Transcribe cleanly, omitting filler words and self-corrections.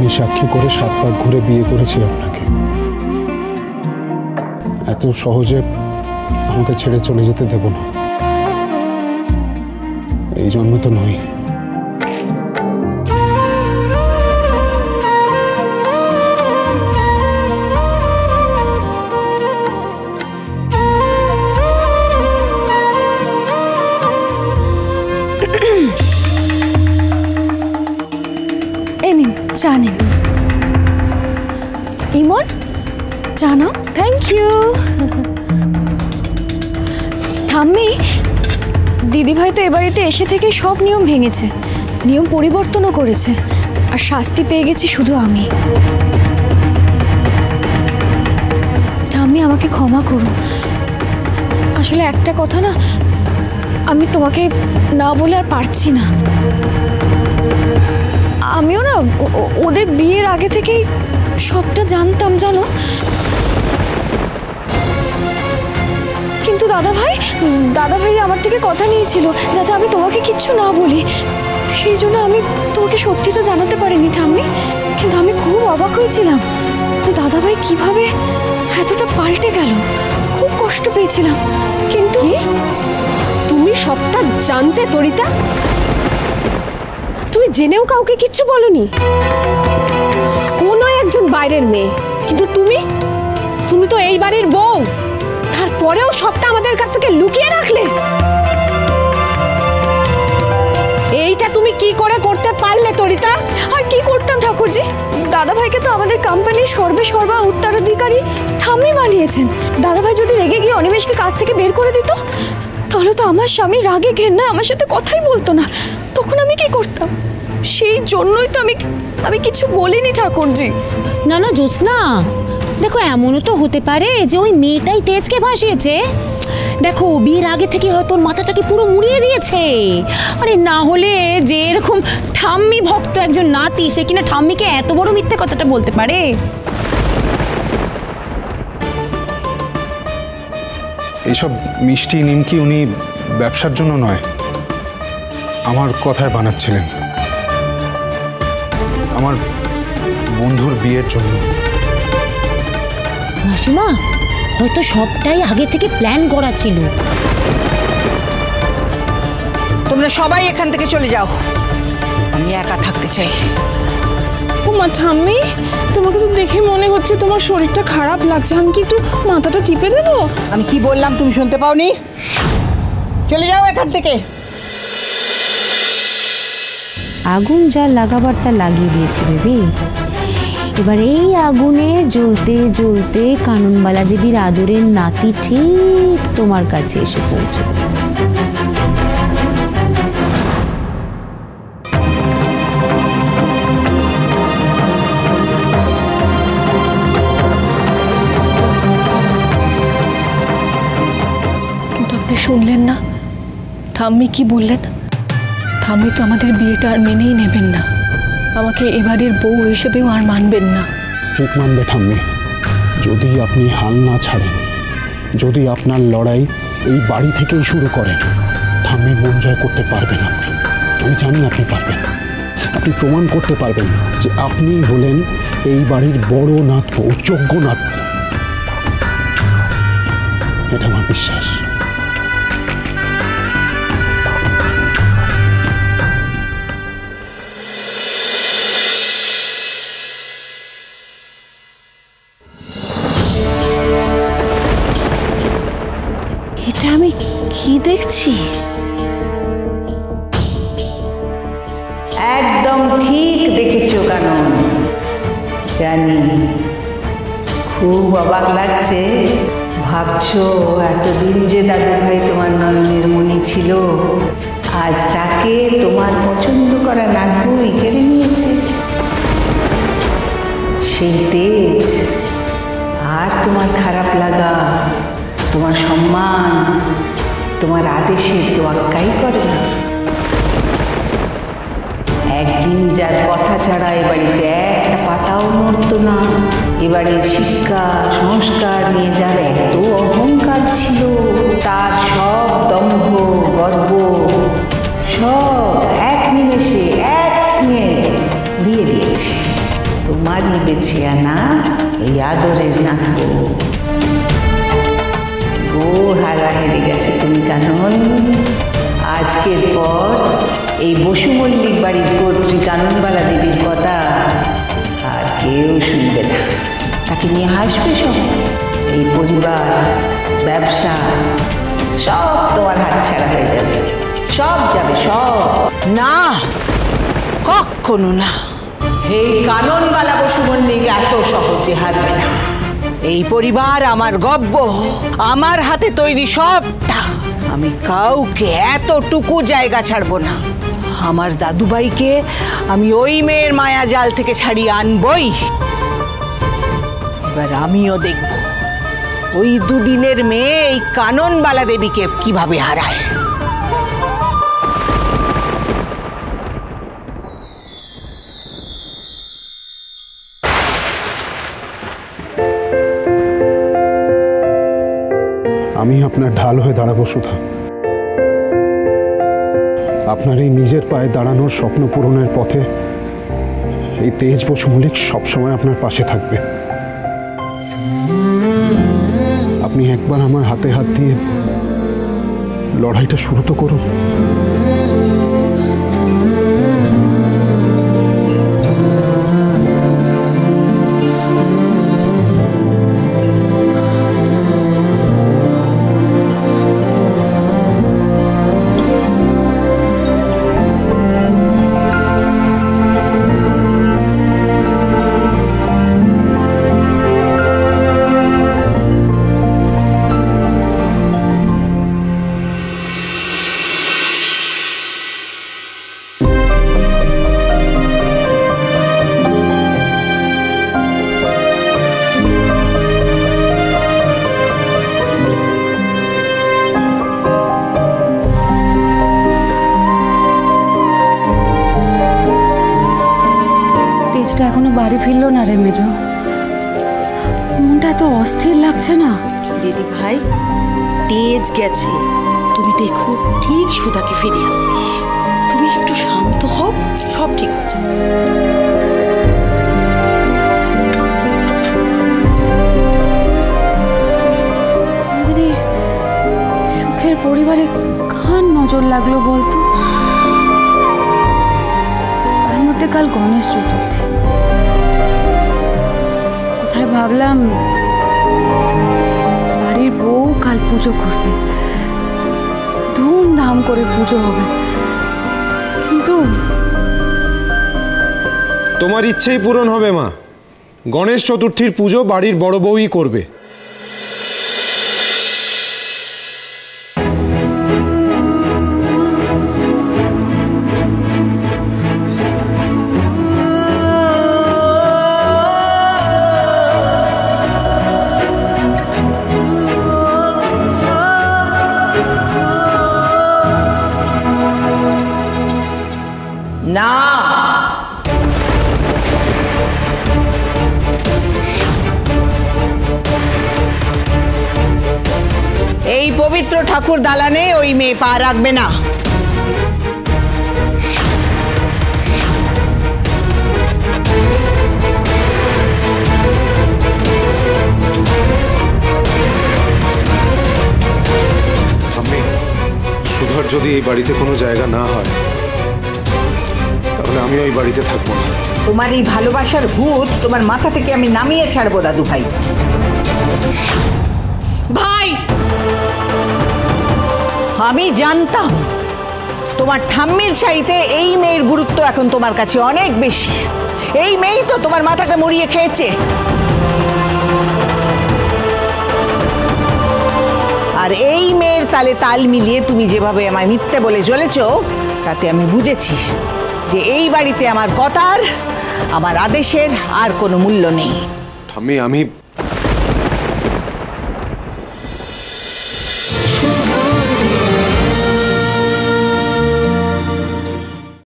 অগ্নি সাক্ষী করে 7 পাক ঘুরে বিয়ে করেছি আপনাকে। এত সহজে আমাকে ছেড়ে চলে যেতে দেব না। এই জন্মে তো নয়। চা নিন। ইমন, চা নাও। Thank you. ঠাম্মি, দিদিভাই তো এ বাড়িতে এসে থেকে সব নিয়ম ভেঙেছে, নিয়ম পরিবর্তনও করেছে, আর শাস্তি পেয়ে গেছি শুধু আমি। ঠাম্মি, আমাকে ক্ষমা করো। আসলে একটা কথা না, আমি তোমাকে না বলে আর পারছি না। আমিও না ওদের বিয়ের আগে থেকেই সবটা জানতাম, জানো। কিন্তু দাদাভাই আমার থেকে কথা নিয়েছিল যাতে আমি তোমাকে কিচ্ছু না বলি। সেই জন্য আমি তোমাকে সত্যিটা জানাতে পারিনি ঠাম্মি। কিন্তু আমি খুব অবাক হয়েছিলাম যে দাদাভাই কিভাবে এতটা পাল্টে গেল। খুব কষ্ট পেয়েছিলাম। কিন্তু তুমি সবটা জানতে তরিতা? তুমি জেনেও কাউকে কিচ্ছু বলনি? কোনো একজন বাইরের মেয়ে, কিন্তু তুমি তো এই বাড়ির বউ। তারপরেও সবটা আমাদের কাছ থেকে লুকিয়ে রাখলে। এইটা তুমি কি করে করতে পারলে তরিতা? আর কি করতাম ঠাকুরজি, দাদাভাইকে তো আমাদের কোম্পানির সর্বা উত্তরাধিকারী ঠাম্মি বানিয়েছেন। দাদাভাই যদি রেগে গিয়ে অনিমেষকে কাজ থেকে বের করে দিত, তাহলে তো আমার স্বামী রাগে ঘেন্নায় আমার সাথে কথাই বলতো না। তখন আমি কি করতাম? সেই জন্যই তো আমি কিছু বলিনি ঠাকুরজি। না না জ্যোৎস্না, দেখো এমনও তো হতে পারে যে ওই মেয়েটাই তেজকে ভাসিয়েছে। দেখো বিয়ের আগে থেকে হয়তো ওর মাথাটাকে পুরো মুড়িয়ে দিয়েছে। আরে না হলে যে এরকম ঠাম্মি ভক্ত একজন নাতি, সে কিনা ঠাম্মিকে এত বড় মিথ্যে কথাটা বলতে পারে? এইসব মিষ্টি নিমকি উনি ব্যবসার জন্য নয়, আমার কথায় বানাচ্ছিলেন, আমার বন্ধুর বিয়ের জন্য। মাসিমা, হয়তো সবটাই আগে থেকে প্ল্যান করা ছিল। তোমরা সবাই এখান থেকে চলে যাও, আমি একা থাকতে চাই। ও মা, ঠাম্মি, তোমাকে তো দেখে মনে হচ্ছে তোমার শরীরটা খারাপ লাগছে। আমি কি একটু মাথাটা টিপে দেবো? আমি কি বললাম তুমি শুনতে পাওনি? চলে যাও এখান থেকে। আগুন যা লাগাবার তা লাগিয়ে দিয়েছে বেবি। এবার এই আগুনে জ্বলতে জ্বলতে কাননবালা দেবীর আদরের নাতি ঠিক তোমার কাছে এসে পৌঁছবে। কিন্তু আপনি শুনলেন না ঠাম্মি কি বললেন? ঠাম্মি তো আমাদের বিয়েটা আর মেনেই নেবেন না, আমাকে এবারের বউ হিসেবেও আর মানবেন না। ঠিক মানবে ঠাম্মি, যদি আপনি হাল না ছাড়েন, যদি আপনার লড়াই এই বাড়ি থেকেই শুরু করেন। ঠাম্মির মন জয় করতে পারবেন আপনি, আমি জানি আপনি পারবেন। আপনি প্রমাণ করতে পারবেন যে আপনি হলেন এই বাড়ির বড় নাতবউ, যোগ্য নাতবউ। এটা আমার বিশ্বাস। এটা আমি কি দেখছি? একদম ঠিক দেখেছো কানন। জানি খুব অবাক লাগছে। ভাবছো এতদিন যে দাদু ভাই তোমার নয়নের মণি ছিল, আজ তাকে তোমার পছন্দ করা নাতবই কেড়ে নিয়েছে। সেই তেজ আর তোমার খারাপ লাগা, তোমার সম্মান, তোমার আদেশের তোয়াক্কাই করে না। একদিন যার কথা ছাড়া এ বাড়িতে একটা পাতাও নড়তো না, এবারের শিক্ষা সংস্কার নিয়ে যার এত অহংকার ছিল, তার সব দম্ভ গর্ব সব এক নিমেষে এক নিয়ে উড়িয়ে দিয়েছে। হয়েছে না এই আদরের নাটক। ও হারা হেরে গেছে তুমি কানন। আজকের পর এই বসু মল্লিক বাড়ির কর্ত্রী কাননবালা দেবীর কথা আর কেউ শুনবে না। তাকে নিয়ে হাসবে সবাই। এই পরিবার, ব্যবসা সব তোমার হাতছাড়া হয়ে যাবে, সব যাবে সব। না, কখনো না। এই কাননবালা বসু মল্লিক এত সহজে হারবে না। এই পরিবার আমার গব্য, আমার হাতে তৈরি সবটা। আমি কাউকে এতটুকু জায়গা ছাড়বো না। আমার দাদুভাইকে আমি ওই মেয়ের মায়া জাল থেকে ছাড়িয়ে আনবই। এবার আমিও দেখব ওই দুদিনের মেয়ে এই কাননবালা দেবীকে কিভাবে হারায়। আমি আপনার ঢাল হয়ে দাঁড়াবো সুধা। আপনার এই নিজের পায়ে দাঁড়ানোর স্বপ্ন পূরণের পথে এই তেজ বসু মল্লিক সবসময় আপনার পাশে থাকবে। আপনি একবার আমার হাতে হাত দিয়ে লড়াইটা শুরু তো করুন। এখনো বাড়ি ফিরলো না রে মেজো। মনটা এত অস্থির লাগছে না। দিদি ভাই, তেজ গেছে, তুমি দেখো ঠিক সুধাকে ফিরে আসবে। তুমি একটু শান্ত হও, সব ঠিক হয়ে যাবে। দিদি, সুখের পরিবারে কার নজর লাগলো বলতো? তার মধ্যে কাল গণেশ চতুর্থী। কোথায় ভাবলাম বাড়ির বউ কাল পুজো করবে, ধুমধাম করে পুজো হবে, কিন্তু তোমার ইচ্ছেই পূরণ হবে মা। গণেশ চতুর্থীর পুজো বাড়ির বড় বউই করবে। না, এই পবিত্র ঠাকুর দালানে ওই মেয়ে পা রাখবে না। আমি সুধার যদি এই বাড়িতে কোনো জায়গা না হয় তাহলে আমি ওই বাড়িতে থাকবো না। তোমার এই ভালোবাসার ভূত তোমার মাথা থেকে আমি নামিয়ে ছাড়বো দাদু ভাই। ভাই, আমি জানতাম তোমার ঠাম্মির চাইতে এই মেয়ের গুরুত্ব এখন তোমার কাছে অনেক বেশি। এই মেয়েই তো তোমার মাথাটা মুড়িয়ে খেয়েছে। আর এই মেয়ের তালে তাল মিলিয়ে তুমি যেভাবে আমায় মিথ্যে বলে চলেছো, তাতে আমি বুঝেছি যে এই বাড়িতে আমার কথার, আমার আদেশের আর কোনো মূল্য নেই। ঠাম্মি, আমি